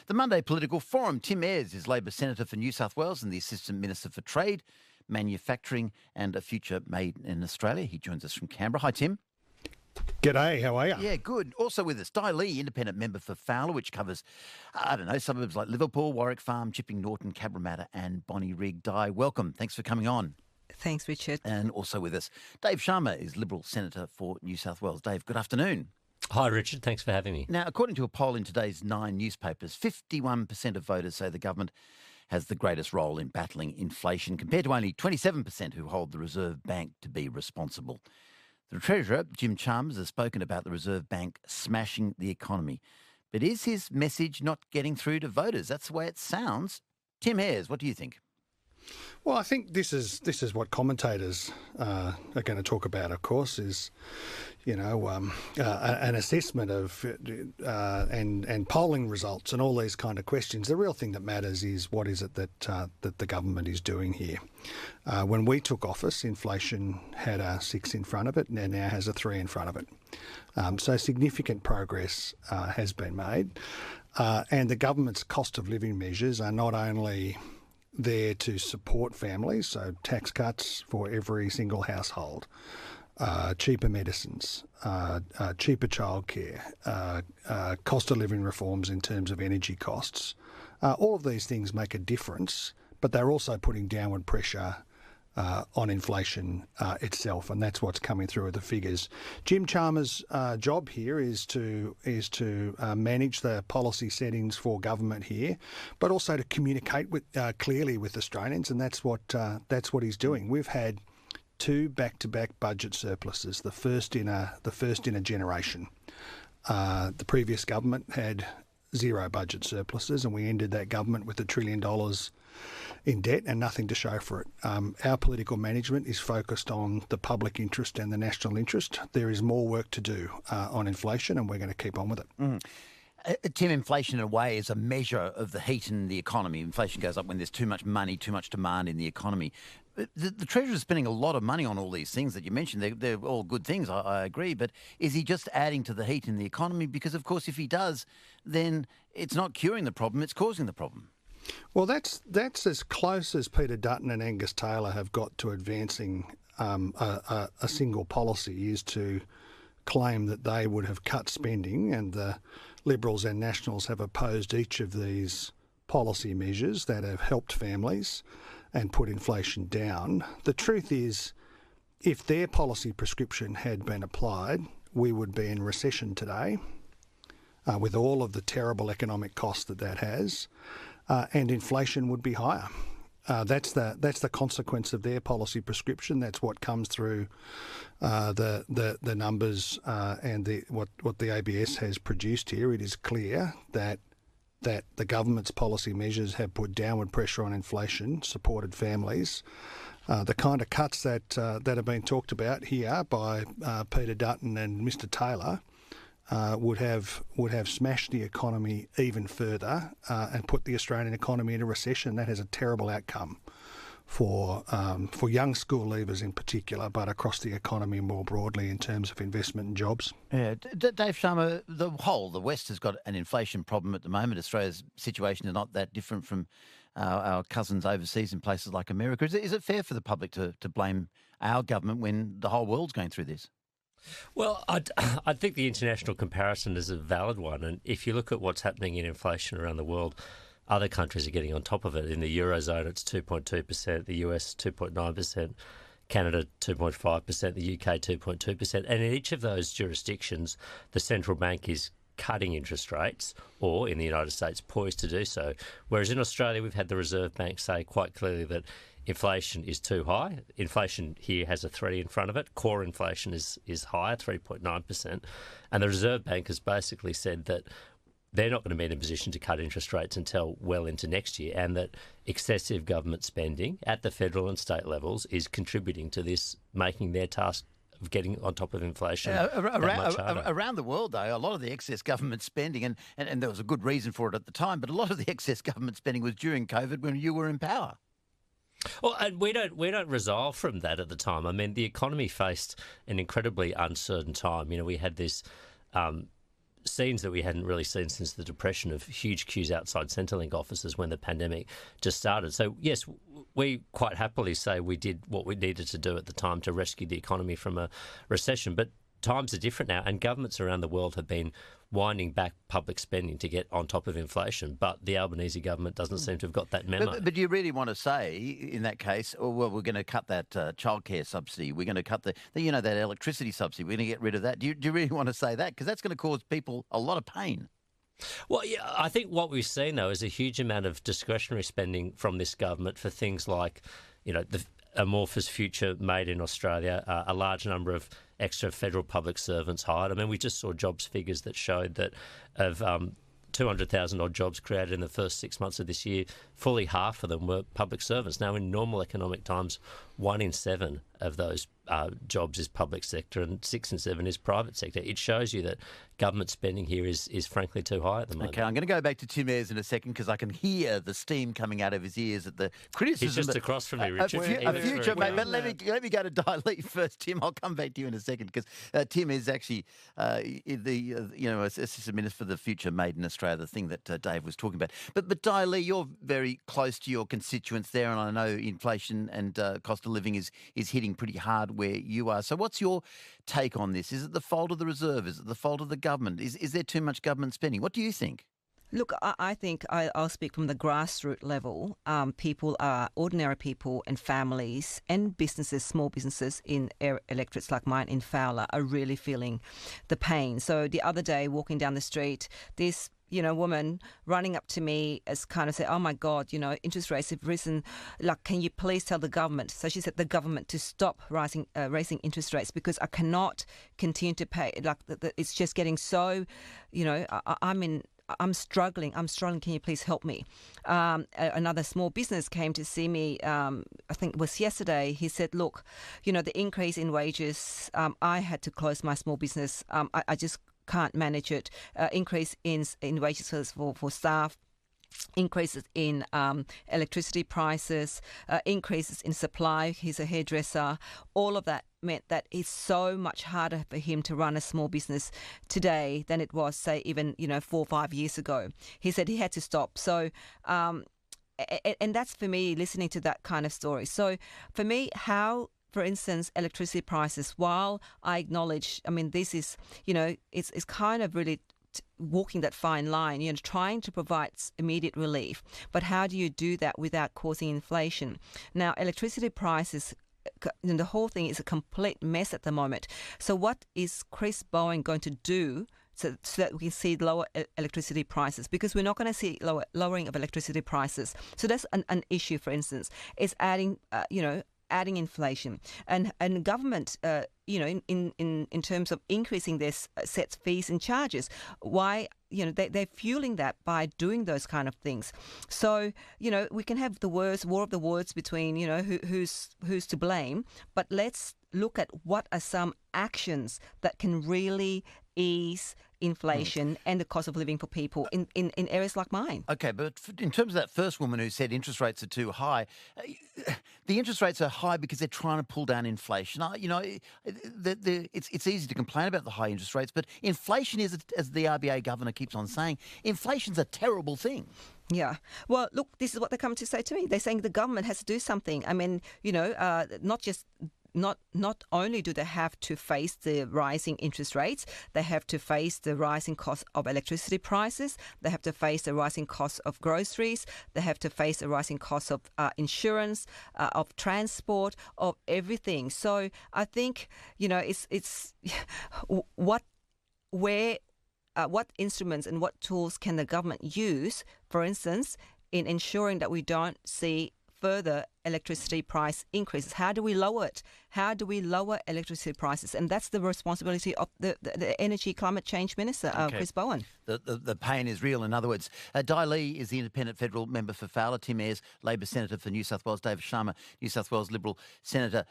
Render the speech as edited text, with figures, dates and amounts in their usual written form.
The Monday Political Forum. Tim Ayres is Labor Senator for New South Wales and the Assistant Minister for Trade, Manufacturing and a Future Made in Australia. He joins us from Canberra. Hi, Tim. G'day, how are you? Yeah, good. Also with us, Di Lee, independent member for Fowler, which covers, suburbs like Liverpool, Warwick Farm, Chipping Norton, Cabramatta and Bonnyrigg. Di, welcome. Thanks for coming on. Thanks, Richard. And also with us, Dave Sharma is Liberal Senator for New South Wales. Dave, good afternoon. Hi, Richard. Thanks for having me. Now, according to a poll in today's 9 newspapers, 51% of voters say the government has the greatest role in battling inflation, compared to only 27% who hold the Reserve Bank to be responsible. The Treasurer, Jim Chalmers, has spoken about the Reserve Bank smashing the economy. But is his message not getting through to voters? That's the way it sounds. Tim Ayres, what do you think? Well, I think this is what commentators are going to talk about, of course, is, an assessment of and polling results and all these kind of questions. The real thing that matters is what is it that the government is doing here. When we took office, inflation had a 6 in front of it and now has a 3 in front of it. So significant progress has been made. And the government's cost of living measures are not only there to support families, so tax cuts for every single household, cheaper medicines, cheaper childcare, cost of living reforms in terms of energy costs. All of these things make a difference, but they're also putting downward pressure on inflation itself, and that's what's coming through with the figures. Jim Chalmers' job here is to manage the policy settings for government here, but also to communicate clearly with Australians, and that's what he's doing. We've had 2 back-to-back budget surpluses, the first in a generation. The previous government had 0 budget surpluses, and we ended that government with $1 trillion in debt and nothing to show for it. Our political management is focused on the public interest and the national interest. There is more work to do on inflation, and we're going to keep on with it. Tim, inflation in a way is a measure of the heat in the economy. Inflation goes up when there's too much money, too much demand in the economy. The Treasurer is spending a lot of money on all these things that you mentioned. They're all good things, I agree, but is he just adding to the heat in the economy? Because, of course, if he does, then it's not curing the problem, it's causing the problem. Well, that's as close as Peter Dutton and Angus Taylor have got to advancing a single policy, is to claim that they would have cut spending, and the Liberals and Nationals have opposed each of these policy measures that have helped families and put inflation down. The truth is, if their policy prescription had been applied, we would be in recession today, with all of the terrible economic costs that has. And inflation would be higher. That's the consequence of their policy prescription. That's what comes through the numbers and what the ABS has produced here. It is clear that the government's policy measures have put downward pressure on inflation, supported families. The kind of cuts that have been talked about here by Peter Dutton and Mr Taylor would have smashed the economy even further and put the Australian economy in a recession. That has a terrible outcome for young school leavers in particular, but across the economy more broadly in terms of investment and jobs. Yeah, Dave Sharma, the West has got an inflation problem at the moment. Australia's situation is not that different from our cousins overseas in places like America. Is it fair for the public to blame our government when the whole world's going through this? Well, I think the international comparison is a valid one. And if you look at what's happening in inflation around the world, other countries are getting on top of it. In the Eurozone, it's 2.2%, the US 2.9%, Canada 2.5%, the UK 2.2%. And in each of those jurisdictions, the central bank is cutting interest rates, or in the United States, poised to do so. Whereas in Australia, we've had the Reserve Bank say quite clearly that inflation is too high. Inflation here has a 3 in front of it. Core inflation is higher, 3.9%. And the Reserve Bank has basically said that they're not going to be in a position to cut interest rates until well into next year, and that excessive government spending at the federal and state levels is contributing to this, making their task of getting on top of inflation around the world, though, a lot of the excess government spending, and there was a good reason for it at the time, but a lot of the excess government spending was during COVID when you were in power. Well, and we don't resolve from that at the time. I mean, the economy faced an incredibly uncertain time. You know, we had this scenes that we hadn't really seen since the Depression, of huge queues outside Centrelink offices when the pandemic just started. So, yes, we quite happily say we did what we needed to do at the time to rescue the economy from a recession. But times are different now, and governments around the world have been winding back public spending to get on top of inflation. But the Albanese government doesn't seem to have got that memo. But do you really want to say, in that case, oh, well, we're going to cut that childcare subsidy, we're going to cut that electricity subsidy, we're going to get rid of that? Do you really want to say that? Because that's going to cause people a lot of pain. Well, yeah, I think what we've seen, though, is a huge amount of discretionary spending from this government for things like, the amorphous future made in Australia, a large number of extra federal public servants hired. I mean, we just saw jobs figures that showed that of 200,000 odd jobs created in the first 6 months of this year, fully half of them were public servants. Now, in normal economic times, 1 in 7 of those jobs is public sector and 6 in 7 is private sector. It shows you that government spending here is frankly too high at the moment. Okay, I'm going to go back to Tim Ayres in a second because I can hear the steam coming out of his ears at the criticism. He's just across from me, Richard. A future, mate, but let me go to Daly first, Tim. I'll come back to you in a second because Tim is actually Assistant Minister for the Future Made in Australia, the thing that Dave was talking about. But Daly, you're very close to your constituents there, and I know inflation and cost of living is hitting pretty hard where you are. So what's your take on this? Is it the fault of the Reserve? Is it the fault of the government? Is there too much government spending? What do you think? Look, I think I'll speak from the grassroots level. Ordinary people and families and businesses, small businesses in electorates like mine in Fowler are really feeling the pain. So the other day, walking down the street, this woman running up to me as kind of say, oh my God, interest rates have risen. Like, can you please tell the government? So she said the government to stop raising interest rates because I cannot continue to pay. Like, it's just getting so, I'm struggling. Can you please help me? Another small business came to see me, I think it was yesterday. He said, look, the increase in wages, I had to close my small business. I just can't manage it. Increase in wages for staff, increases in electricity prices, increases in supply. He's a hairdresser. All of that meant that it's so much harder for him to run a small business today than it was, say, even 4 or 5 years ago. He said he had to stop. So, and that's for me, listening to that kind of story. So for me, for instance, electricity prices, while I acknowledge, this is, it's kind of really walking that fine line, trying to provide immediate relief. But how do you do that without causing inflation? Now, electricity prices, the whole thing is a complete mess at the moment. So what is Chris Bowen going to do so that we can see lower electricity prices? Because we're not going to see lowering of electricity prices. So that's an issue, for instance. It's adding inflation, and government, in terms of increasing their sets fees and charges. Why? They're fueling that by doing those kind of things. So we can have the war of the words between who's to blame, but let's look at what are some actions that can really ease inflation and the cost of living for people in areas like mine. Okay, but in terms of that first woman who said interest rates are too high, the interest rates are high because they're trying to pull down inflation. It's easy to complain about the high interest rates, but inflation is, as the RBA governor keeps on saying, inflation's a terrible thing. Yeah. Well, look, this is what they come to say to me. They're saying the government has to do something. Not only do they have to face the rising interest rates, they have to face the rising cost of electricity prices, they have to face the rising cost of groceries, they have to face the rising cost of insurance, of transport, of everything. So I think, it's what instruments and what tools can the government use, for instance, in ensuring that we don't see further electricity price increases? How do we lower it? How do we lower electricity prices? And that's the responsibility of the Energy Climate Change Minister, Chris Bowen. The pain is real, in other words. Di Lee is the independent federal member for Fowler. Tim Ayres, Labor Senator for New South Wales. David Sharma, New South Wales Liberal Senator